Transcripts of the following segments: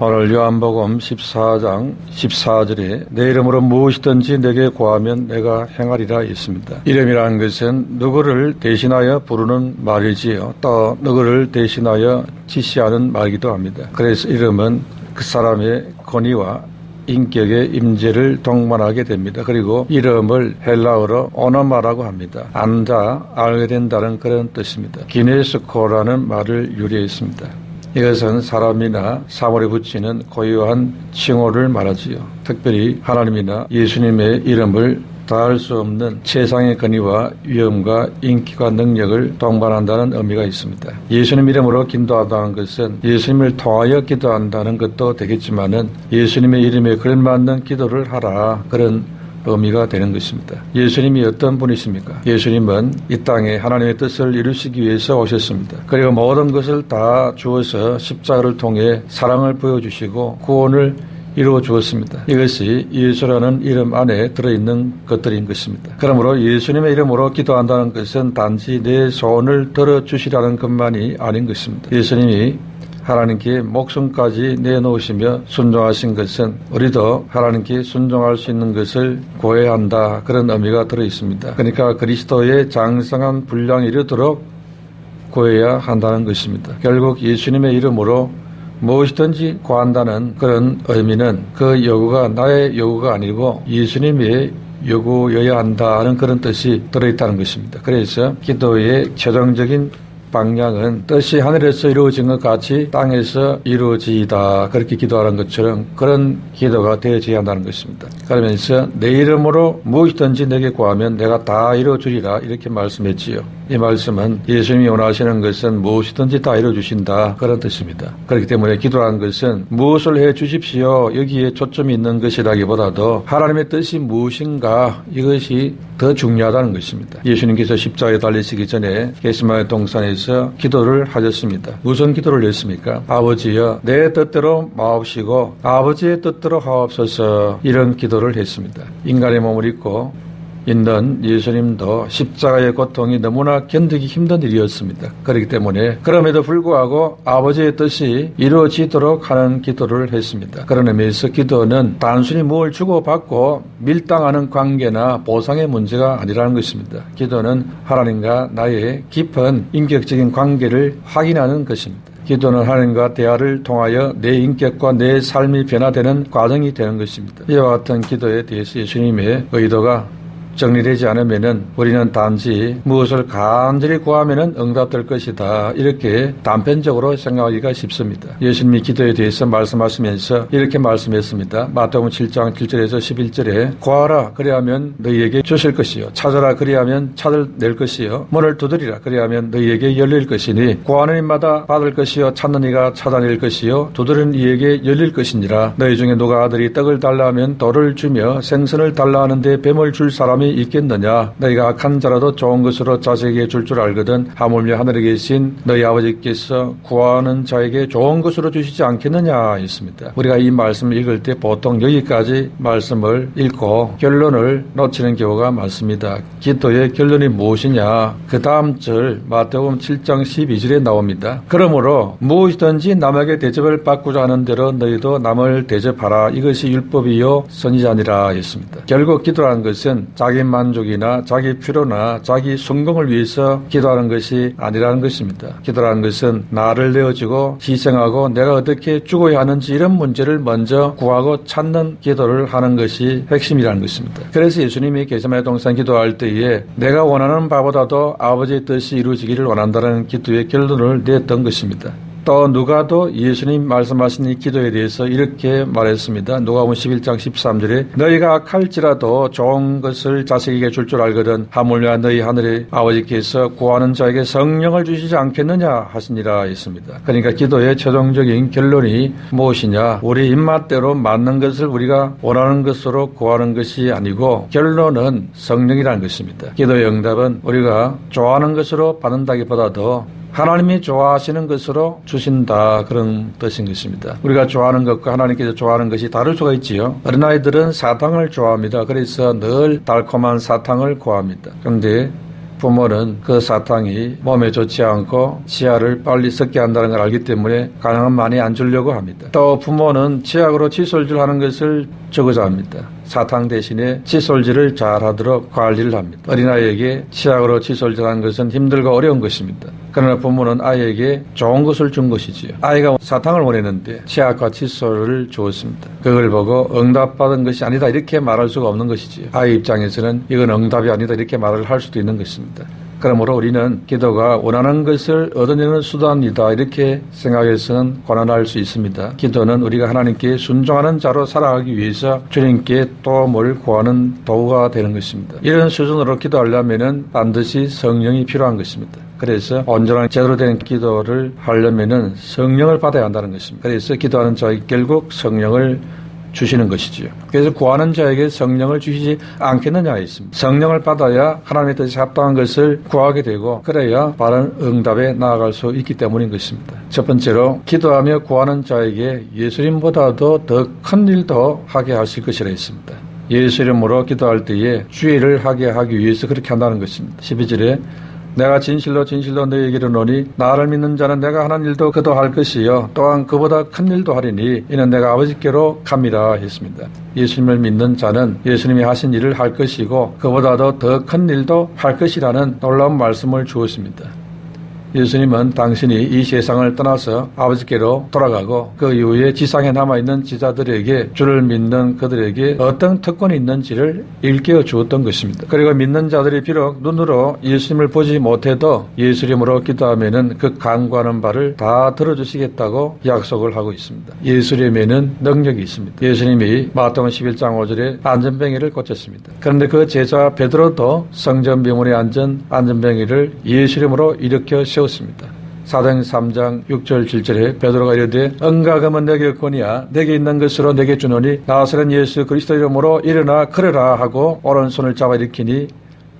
오늘 요한복음 14장 14절에 내 이름으로 무엇이든지 내게 구하면 내가 행하리라 있습니다. 이름이라는 것은 누구를 대신하여 부르는 말이지요. 또 누구를 대신하여 지시하는 말이기도 합니다. 그래서 이름은 그 사람의 권위와 인격의 임재를 동반하게 됩니다. 그리고 이름을 헬라어로 오노마라고 합니다. 안다, 알게 된다는 그런 뜻입니다. 기네스코라는 말을 유래했습니다. 이것은 사람이나 사물에 붙이는 고유한 칭호를 말하지요. 특별히 하나님이나 예수님의 이름을 다할 수 없는 최상의 권위와 위엄과 인기와 능력을 동반한다는 의미가 있습니다. 예수님 이름으로 기도한다는 것은 예수님을 통하여 기도한다는 것도 되겠지만은 예수님의 이름에 걸맞는 기도를 하라, 그런 의미가 되는 것입니다. 예수님이 어떤 분이십니까? 예수님은 이 땅에 하나님의 뜻을 이루시기 위해서 오셨습니다. 그리고 모든 것을 다 주어서 십자가를 통해 사랑을 보여주시고 구원을 이루어 주었습니다. 이것이 예수라는 이름 안에 들어있는 것들인 것입니다. 그러므로 예수님의 이름으로 기도한다는 것은 단지 내 소원을 들어주시라는 것만이 아닌 것입니다. 예수님이 하나님께 목숨까지 내놓으시며 순종하신 것은 우리도 하나님께 순종할 수 있는 것을 구해야 한다, 그런 의미가 들어있습니다. 그러니까 그리스도의 장성한 분량이 이르도록 구해야 한다는 것입니다. 결국 예수님의 이름으로 무엇이든지 구한다는 그런 의미는 그 요구가 나의 요구가 아니고 예수님의 요구여야 한다는 그런 뜻이 들어있다는 것입니다. 그래서 기도의 최종적인 방향은 뜻이 하늘에서 이루어진 것 같이 땅에서 이루어지이다, 그렇게 기도하는 것처럼 그런 기도가 되어져야 한다는 것입니다. 그러면서 내 이름으로 무엇이든지 내게 구하면 내가 다 이루어주리라, 이렇게 말씀했지요. 이 말씀은 예수님이 원하시는 것은 무엇이든지 다 이루어주신다, 그런 뜻입니다. 그렇기 때문에 기도하는 것은 무엇을 해 주십시오, 여기에 초점이 있는 것이라기보다도 하나님의 뜻이 무엇인가, 이것이 더 중요하다는 것입니다. 예수님께서 십자가에 달리시기 전에 겟세마네 동산에서 기도를 하셨습니다. 무슨 기도를 했습니까? 아버지여, 내 뜻대로 마옵시고 아버지의 뜻대로 하옵소서, 이런 기도를 했습니다. 인간의 몸을 입고 있는 예수님도 십자가의 고통이 너무나 견디기 힘든 일이었습니다. 그렇기 때문에 그럼에도 불구하고 아버지의 뜻이 이루어지도록 하는 기도를 했습니다. 그런 의미에서 기도는 단순히 뭘 주고받고 밀당하는 관계나 보상의 문제가 아니라는 것입니다. 기도는 하나님과 나의 깊은 인격적인 관계를 확인하는 것입니다. 기도는 하나님과 대화를 통하여 내 인격과 내 삶이 변화되는 과정이 되는 것입니다. 이와 같은 기도에 대해서 예수님의 의도가 정리되지 않으면은 우리는 단지 무엇을 간절히 구하면은 응답될 것이다, 이렇게 단편적으로 생각하기가 쉽습니다. 예수님이 기도에 대해서 말씀하시면서 이렇게 말씀했습니다. 마태복음 7장 7절에서 11절에 구하라, 그리하면 너희에게 주실 것이요, 찾아라, 그리하면 찾아낼 것이요, 문을 두드리라, 그리하면 너희에게 열릴 것이니 구하는 이마다 받을 것이요, 찾는 이가 찾아낼 것이요, 두드리는 이에게 열릴 것이니라. 너희 중에 누가 아들이 떡을 달라 하면 돌을 주며 생선을 달라 하는데 뱀을 줄 사람이 있겠느냐? 너희가 악한 자라도 좋은 것으로 자식에게 줄 줄 알거든 하물며 하늘에 계신 너희 아버지께서 구하는 자에게 좋은 것으로 주시지 않겠느냐 했습니다. 우리가 이 말씀을 읽을 때 보통 여기까지 말씀을 읽고 결론을 놓치는 경우가 많습니다. 기도의 결론이 무엇이냐? 그 다음 절 마태복음 7장 12절에 나옵니다. 그러므로 무엇이든지 남에게 대접을 받고자 하는 대로 너희도 남을 대접하라, 이것이 율법이요 선지자니라 했습니다. 결국 기도라는 것은 자기 만족이나 자기 필요나 자기 성공을 위해서 기도하는 것이 아니라는 것입니다. 기도라는 것은 나를 내어주고 희생하고 내가 어떻게 죽어야 하는지 이런 문제를 먼저 구하고 찾는 기도를 하는 것이 핵심이라는 것입니다. 그래서 예수님이 겟세마네 동산 기도할 때에 내가 원하는 바보다도 아버지의 뜻이 이루어지기를 원한다는 기도의 결론을 냈던 것입니다. 또 누가도 예수님 말씀하신 이 기도에 대해서 이렇게 말했습니다. 누가복음 11장 13절에 너희가 악할지라도 좋은 것을 자식에게 줄 줄 알거든 하물며 너희 하늘의 아버지께서 구하는 자에게 성령을 주시지 않겠느냐 하시니라 했습니다. 그러니까 기도의 최종적인 결론이 무엇이냐? 우리 입맛대로 맞는 것을 우리가 원하는 것으로 구하는 것이 아니고 결론은 성령이라는 것입니다. 기도의 응답은 우리가 좋아하는 것으로 받는다기보다도 하나님이 좋아하시는 것으로 주신다, 그런 뜻인 것입니다. 우리가 좋아하는 것과 하나님께서 좋아하는 것이 다를 수가 있지요. 어린아이들은 사탕을 좋아합니다. 그래서 늘 달콤한 사탕을 구합니다. 그런데 부모는 그 사탕이 몸에 좋지 않고 치아를 빨리 썩게 한다는 걸 알기 때문에 가능한 많이 안 주려고 합니다. 또 부모는 치약으로 칫솔질하는 것을 적어자 합니다. 사탕 대신에 칫솔질을 잘하도록 관리를 합니다. 어린아이에게 치약으로 칫솔질하는 것은 힘들고 어려운 것입니다. 그러나 부모는 아이에게 좋은 것을 준 것이지요. 아이가 사탕을 원했는데 치약과 칫솔을 주었습니다. 그걸 보고 응답받은 것이 아니다 이렇게 말할 수가 없는 것이지요. 아이 입장에서는 이건 응답이 아니다 이렇게 말을 할 수도 있는 것입니다. 그러므로 우리는 기도가 원하는 것을 얻어내는 수단이다 이렇게 생각해서는 고난할 수 있습니다. 기도는 우리가 하나님께 순종하는 자로 살아가기 위해서 주님께 도움을 구하는 도구가 되는 것입니다. 이런 수준으로 기도하려면 반드시 성령이 필요한 것입니다. 그래서 온전한 제대로 된 기도를 하려면 성령을 받아야 한다는 것입니다. 그래서 기도하는 자에게 결국 성령을 주시는 것이지요. 그래서 구하는 자에게 성령을 주시지 않겠느냐 했습니다. 성령을 받아야 하나님의 뜻에 합당한 것을 구하게 되고 그래야 바른 응답에 나아갈 수 있기 때문인 것입니다. 첫 번째로 기도하며 구하는 자에게 예수님보다도 더 큰 일도 하게 하실 것이라 했습니다. 예수 이름으로 기도할 때에 주의를 하게 하기 위해서 그렇게 한다는 것입니다. 12절에 내가 진실로 너희에게 이르노니 나를 믿는 자는 내가 하는 일도 그도 할 것이요 또한 그보다 큰 일도 하리니 이는 내가 아버지께로 갑니다 했습니다. 예수님을 믿는 자는 예수님이 하신 일을 할 것이고 그보다도 더 큰 일도 할 것이라는 놀라운 말씀을 주었습니다. 예수님은 당신이 이 세상을 떠나서 아버지께로 돌아가고 그 이후에 지상에 남아있는 지자들에게 주를 믿는 그들에게 어떤 특권이 있는지를 일깨워 주었던 것입니다. 그리고 믿는 자들이 비록 눈으로 예수님을 보지 못해도 예수 이름으로 기도하면은 그 간구하는 바를 다 들어주시겠다고 약속을 하고 있습니다. 예수 이름에는 능력이 있습니다. 예수님이 마태복음 11장 5절에 안전병이를 고쳤습니다. 그런데 그 제자 베드로도 성전병원에 앉은 안전병이를 예수 이름으로 일으켜 세웠습니다. 사도행전 3장 6절 7절에 베드로가 이르되 은과금은 내게 없거니와 내게 있는 것으로 내게 주노니 나사렛 예수 그리스도 이름으로 일어나 걸으라 하고 오른손을 잡아 일으키니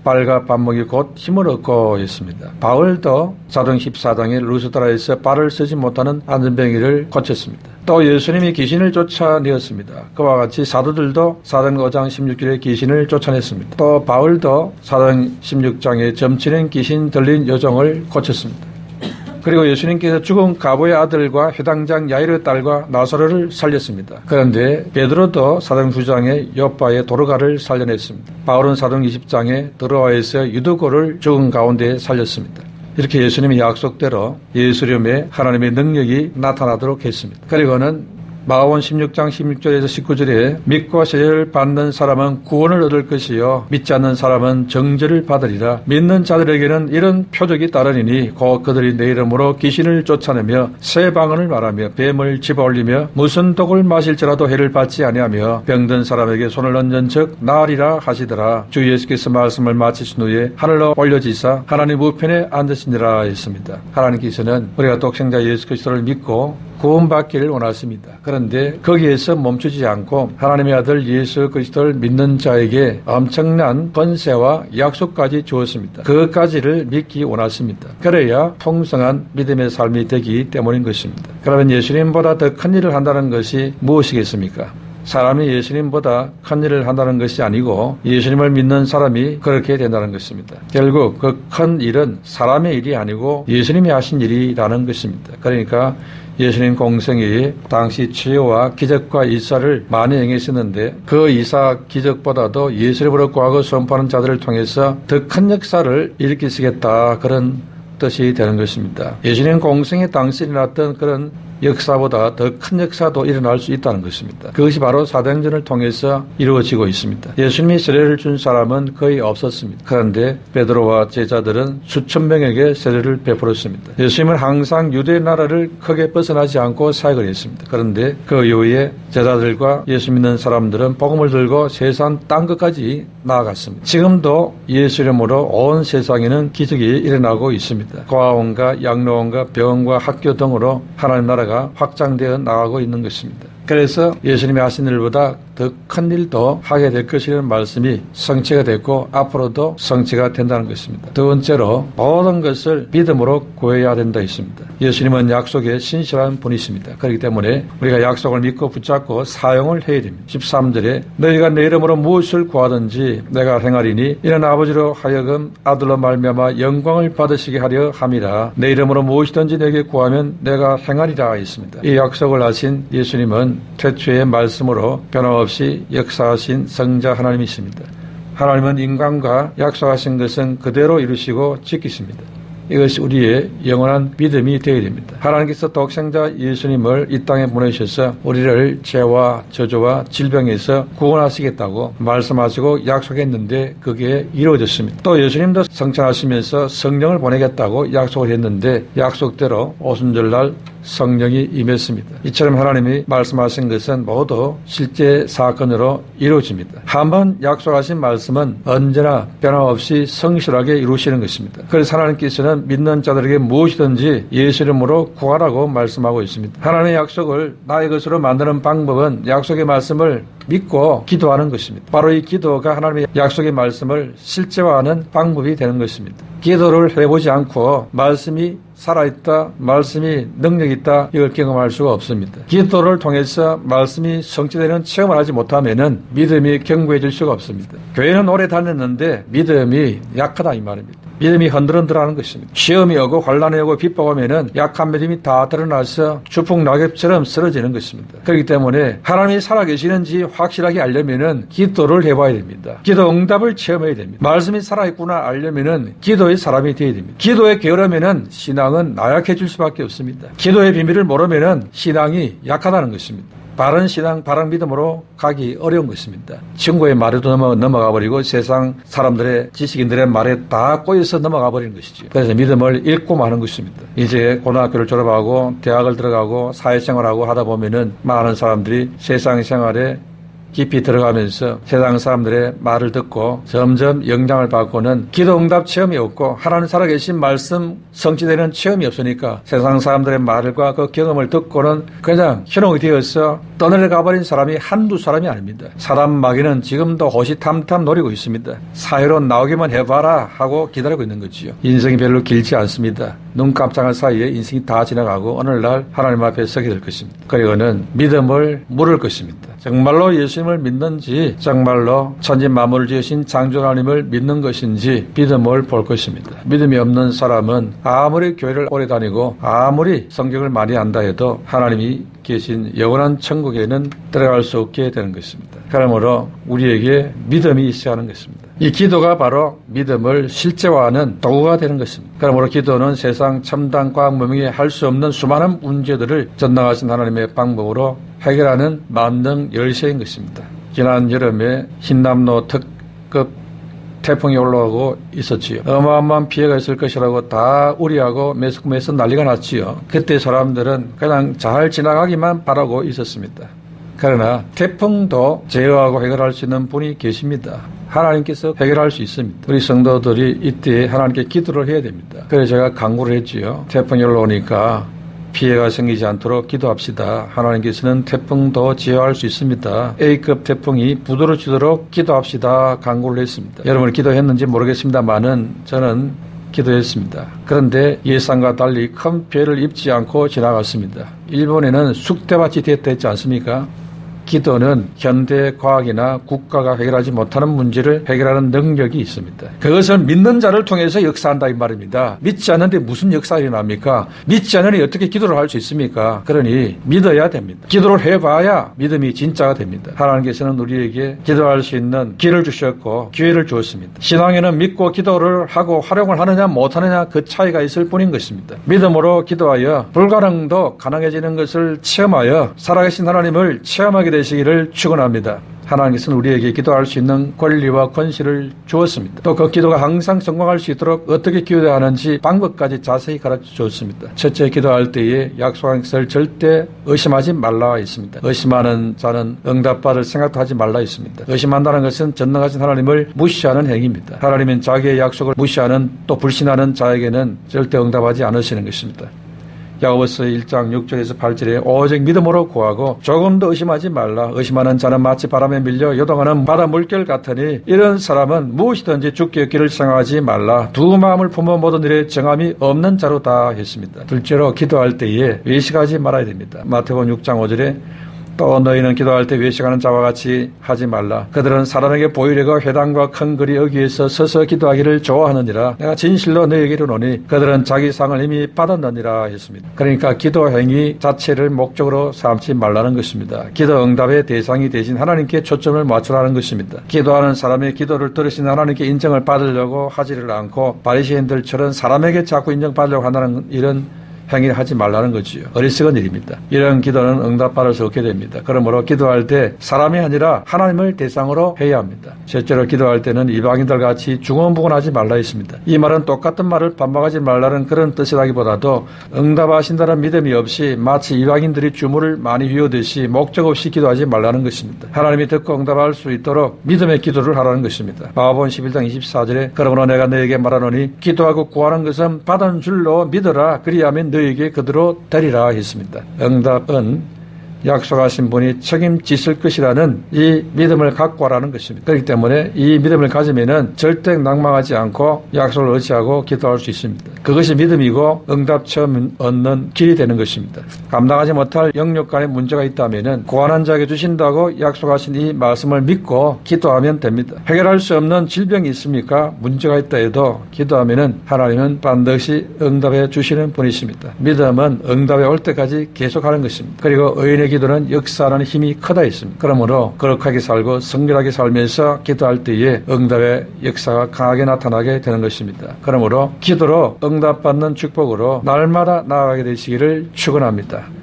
발과 발목이 곧 힘을 얻고 있습니다. 바울도 사도행전 14장에 루스드라에서 발을 쓰지 못하는 안전병이를 고쳤습니다. 또 예수님이 귀신을 쫓아내었습니다. 그와 같이 사도들도 사도행전 5장 16절에 귀신을 쫓아냈습니다. 또 바울도 사도행전 16장에 점치는 귀신 들린 여종을 고쳤습니다. 그리고 예수님께서 죽은 가보의 아들과 회당장 야이르의 딸과 나사로를 살렸습니다. 그런데 베드로도 사도행전 9장에 요바의 도르가를 살려냈습니다. 바울은 사도행전 20장에 드로아에서 유두고를 죽은 가운데 살렸습니다. 이렇게 예수님의 약속대로 예수 이름에 하나님의 능력이 나타나도록 했습니다. 그리고는 마가복음 16장 16절에서 19절에 믿고 세례를 받는 사람은 구원을 얻을 것이요 믿지 않는 사람은 정죄를 받으리라. 믿는 자들에게는 이런 표적이 따르니니 곧 그들이 내 이름으로 귀신을 쫓아내며 새 방언을 말하며 뱀을 집어올리며 무슨 독을 마실지라도 해를 받지 아니하며 병든 사람에게 손을 얹은 즉 나으리라 하시더라. 주 예수께서 말씀을 마치신 후에 하늘로 올려지사 하나님 우편에 앉으시니라 했습니다. 하나님께서는 우리가 독생자 예수 그리스도를 믿고 구원받기를 원하십니다. 그런데 거기에서 멈추지 않고 하나님의 아들 예수 그리스도를 믿는 자에게 엄청난 권세와 약속까지 주었습니다. 그것까지를 믿기 원하십니다. 그래야 풍성한 믿음의 삶이 되기 때문인 것입니다. 그러면 예수님보다 더 큰 일을 한다는 것이 무엇이겠습니까? 사람이 예수님보다 큰 일을 한다는 것이 아니고 예수님을 믿는 사람이 그렇게 된다는 것입니다. 결국 그 큰 일은 사람의 일이 아니고 예수님이 하신 일이라는 것입니다. 그러니까 예수님 공생애에 당시 치유와 기적과 이사를 많이 행했었는데 그 이사 기적보다도 예수님으로 구하고 선포하는 자들을 통해서 더 큰 역사를 일으키시겠다 그런 뜻이 되는 것입니다. 예수님 공생애 당시 일어났던 그런 역사보다 더 큰 역사도 일어날 수 있다는 것입니다. 그것이 바로 사도행전을 통해서 이루어지고 있습니다. 예수님이 세례를 준 사람은 거의 없었습니다. 그런데 베드로와 제자들은 수천 명에게 세례를 베풀었습니다. 예수님은 항상 유대 나라를 크게 벗어나지 않고 사역을 했습니다. 그런데 그 이후에 제자들과 예수 믿는 사람들은 복음을 들고 세상 딴 것까지 나아갔습니다. 지금도 예수 이름으로 온 세상에는 기적이 일어나고 있습니다. 고아원과 양로원과 병원과 학교 등으로 하나님 나라가 확장되어 나가고 있는 것입니다. 그래서 예수님이 하신 일보다 더 큰 일도 하게 될 것이라는 말씀이 성취가 됐고 앞으로도 성취가 된다는 것입니다. 두 번째로 모든 것을 믿음으로 구해야 된다 했습니다. 예수님은 약속에 신실한 분이십니다. 그렇기 때문에 우리가 약속을 믿고 붙잡고 사용을 해야 됩니다. 13절에 너희가 내 이름으로 무엇을 구하든지 내가 행하리니 이는 아버지로 하여금 아들로 말미암아 영광을 받으시게 하려 함이라. 내 이름으로 무엇이든지 내게 구하면 내가 행하리라 했습니다. 이 약속을 하신 예수님은 태초의 말씀으로 변함없이 역사하신 성자 하나님이십니다. 하나님은 인간과 약속하신 것은 그대로 이루시고 지키십니다. 이것이 우리의 영원한 믿음이 되어야 됩니다. 하나님께서 독생자 예수님을 이 땅에 보내셔서 우리를 죄와 저주와 질병에서 구원하시겠다고 말씀하시고 약속했는데 그게 이루어졌습니다. 또 예수님도 성천하시면서 성령을 보내겠다고 약속을 했는데 약속대로 오순절날 성령이 임했습니다. 이처럼 하나님이 말씀하신 것은 모두 실제 사건으로 이루어집니다. 한번 약속하신 말씀은 언제나 변함없이 성실하게 이루시는 것입니다. 그래서 하나님께서는 믿는 자들에게 무엇이든지 예수 이름으로 구하라고 말씀하고 있습니다. 하나님의 약속을 나의 것으로 만드는 방법은 약속의 말씀을 믿고 기도하는 것입니다. 바로 이 기도가 하나님의 약속의 말씀을 실제화하는 방법이 되는 것입니다. 기도를 해보지 않고 말씀이 살아있다, 말씀이 능력이 있다, 이걸 경험할 수가 없습니다. 기도를 통해서 말씀이 성취되는 체험을 하지 못하면 믿음이 견고해질 수가 없습니다. 교회는 오래 다녔는데 믿음이 약하다 이 말입니다. 믿음이 흔들흔들하는 것입니다. 시험이 오고 환난이 오고 핍박 오면은 약한 믿음이 다 드러나서 주풍 낙엽처럼 쓰러지는 것입니다. 그렇기 때문에 하나님이 살아계시는지 확실하게 알려면은 기도를 해봐야 됩니다. 기도 응답을 체험해야 됩니다. 말씀이 살아있구나 알려면은 기도의 사람이 되어야 됩니다. 기도에 게으르면은 신앙은 나약해질 수밖에 없습니다. 기도의 비밀을 모르면은 신앙이 약하다는 것입니다. 바른 신앙, 바른 믿음으로 가기 어려운 것입니다. 친구의 말에도 넘어가 버리고 세상 사람들의 지식인들의 말에 다 꼬여서 넘어가 버리는 것이죠. 그래서 믿음을 잃고 마는 것입니다. 이제 고등학교를 졸업하고 대학을 들어가고 사회생활하고 하다 보면은 많은 사람들이 세상 생활에 깊이 들어가면서 세상 사람들의 말을 듣고 점점 영향을 받고는 기도 응답 체험이 없고 하나님 살아계신 말씀 성취되는 체험이 없으니까 세상 사람들의 말과 그 경험을 듣고는 그냥 현혹이 되어서 떠내려가버린 사람이 한두 사람이 아닙니다. 사람 마귀는 지금도 호시탐탐 노리고 있습니다. 사회로 나오기만 해봐라 하고 기다리고 있는 거지요. 인생이 별로 길지 않습니다. 눈 깜짝할 사이에 인생이 다 지나가고 어느 날 하나님 앞에 서게 될 것입니다. 그리고는 믿음을 물을 것입니다. 정말로 예수님을 믿는지 정말로 천지 만물을 지으신 창조 하나님을 믿는 것인지 믿음을 볼 것입니다. 믿음이 없는 사람은 아무리 교회를 오래 다니고 아무리 성경을 많이 안다 해도 하나님이 계신 영원한 천국에는 들어갈 수 없게 되는 것입니다. 그러므로 우리에게 믿음이 있어야 하는 것입니다. 이 기도가 바로 믿음을 실제화하는 도구가 되는 것입니다. 그러므로 기도는 세상 첨단 과학 문명이 할 수 없는 수많은 문제들을 전당하신 하나님의 방법으로 해결하는 만능 열쇠인 것입니다. 지난 여름에 흰남노 특급 태풍이 올라오고 있었지요. 어마어마한 피해가 있을 것이라고 다 우려하고 매스컴에서 난리가 났지요. 그때 사람들은 그냥 잘 지나가기만 바라고 있었습니다. 그러나 태풍도 제어하고 해결할 수 있는 분이 계십니다. 하나님께서 해결할 수 있습니다. 우리 성도들이 이때 하나님께 기도를 해야 됩니다. 그래서 제가 강구를 했지요. 태풍이 올라오니까 피해가 생기지 않도록 기도합시다. 하나님께서는 태풍도 제어할 수 있습니다. A급 태풍이 부드러워지도록 기도합시다. 강구를 했습니다. 여러분 기도했는지 모르겠습니다만은 저는 기도했습니다. 그런데 예상과 달리 큰 피해를 입지 않고 지나갔습니다. 일본에는 쑥대밭이 됐다 했지 않습니까? 기도는 현대 과학이나 국가가 해결하지 못하는 문제를 해결하는 능력이 있습니다. 그것을 믿는 자를 통해서 역사한다 이 말입니다. 믿지 않는데 무슨 역사가 일어납니까? 믿지 않으니 어떻게 기도를 할 수 있습니까? 그러니 믿어야 됩니다. 기도를 해봐야 믿음이 진짜가 됩니다. 하나님께서는 우리에게 기도할 수 있는 길을 주셨고 기회를 주었습니다. 신앙에는 믿고 기도를 하고 활용을 하느냐 못하느냐 그 차이가 있을 뿐인 것입니다. 믿음으로 기도하여 불가능도 가능해지는 것을 체험하여 살아계신 하나님을 체험하게 되시기를 축원합니다. 하나님께서는 우리에게 기도할 수 있는 권리와 권세를 주었습니다. 또 그 기도가 항상 성공할 수 있도록 어떻게 기도해야 하는지 방법까지 자세히 가르쳐 주었습니다. 첫째, 기도할 때에 약속한 것을 절대 의심하지 말라 했습니다. 의심하는 자는 응답받을 생각도 하지 말라 했습니다. 의심한다는 것은 전능하신 하나님을 무시하는 행위입니다. 하나님은 자기의 약속을 무시하는 또 불신하는 자에게는 절대 응답하지 않으시는 것입니다. 야고보서 1장 6절에서 8절에 오직 믿음으로 구하고 조금도 의심하지 말라. 의심하는 자는 마치 바람에 밀려 요동하는 바다 물결 같으니 이런 사람은 무엇이든지 죽게 얻기를 생각하지 말라. 두 마음을 품어 모든 일에 정함이 없는 자로다 했습니다. 둘째로 기도할 때에 외식하지 말아야 됩니다. 마태복음 6장 5절에 또 너희는 기도할 때 외식하는 자와 같이 하지 말라. 그들은 사람에게 보이려고 회당과 큰 거리 여기에서 서서 기도하기를 좋아하느니라. 내가 진실로 너희에게 이르노니 그들은 자기 상을 이미 받았느니라 했습니다. 그러니까 기도 행위 자체를 목적으로 삼지 말라는 것입니다. 기도 응답의 대상이 되신 하나님께 초점을 맞추라는 것입니다. 기도하는 사람의 기도를 들으신 하나님께 인정을 받으려고 하지를 않고 바리새인들처럼 사람에게 자꾸 인정받으려고 한다는 이런 행위를 하지 말라는 거지요. 어리석은 일입니다. 이런 기도는 응답받을 수 없게 됩니다. 그러므로 기도할 때 사람이 아니라 하나님을 대상으로 해야 합니다. 실제로 기도할 때는 이방인들 같이 중언부언하지 말라 했습니다. 이 말은 똑같은 말을 반박하지 말라는 그런 뜻이라기보다도 응답하신다는 믿음이 없이 마치 이방인들이 주물을 많이 휘우듯이 목적 없이 기도하지 말라는 것입니다. 하나님이 듣고 응답할 수 있도록 믿음의 기도를 하라는 것입니다. 마가복음 11장 24절에 그러므로 내가 너에게 말하노니 기도하고 구하는 것은 받은 줄로 믿어라. 그리하면 너에게 그대로 되리라 했습니다. 응답은 약속하신 분이 책임지실 것이라는 이 믿음을 갖고 하라는 것입니다. 그렇기 때문에 이 믿음을 가지면은 절대 낭망하지 않고 약속을 의지하고 기도할 수 있습니다. 그것이 믿음이고 응답 처음 얻는 길이 되는 것입니다. 감당하지 못할 영역 간에 문제가 있다면은 고안한 자에게 주신다고 약속하신 이 말씀을 믿고 기도하면 됩니다. 해결할 수 없는 질병이 있습니까? 문제가 있다 해도 기도하면은 하나님은 반드시 응답해 주시는 분이십니다. 믿음은 응답에 올 때까지 계속하는 것입니다. 그리고 의인의 기도는 역사하는 힘이 크다 했습니다. 그러므로 거룩하게 살고 성결하게 살면서 기도할 때에 응답의 역사가 강하게 나타나게 되는 것입니다. 그러므로 기도로 응답받는 축복으로 날마다 나아가게 되시기를 축원합니다.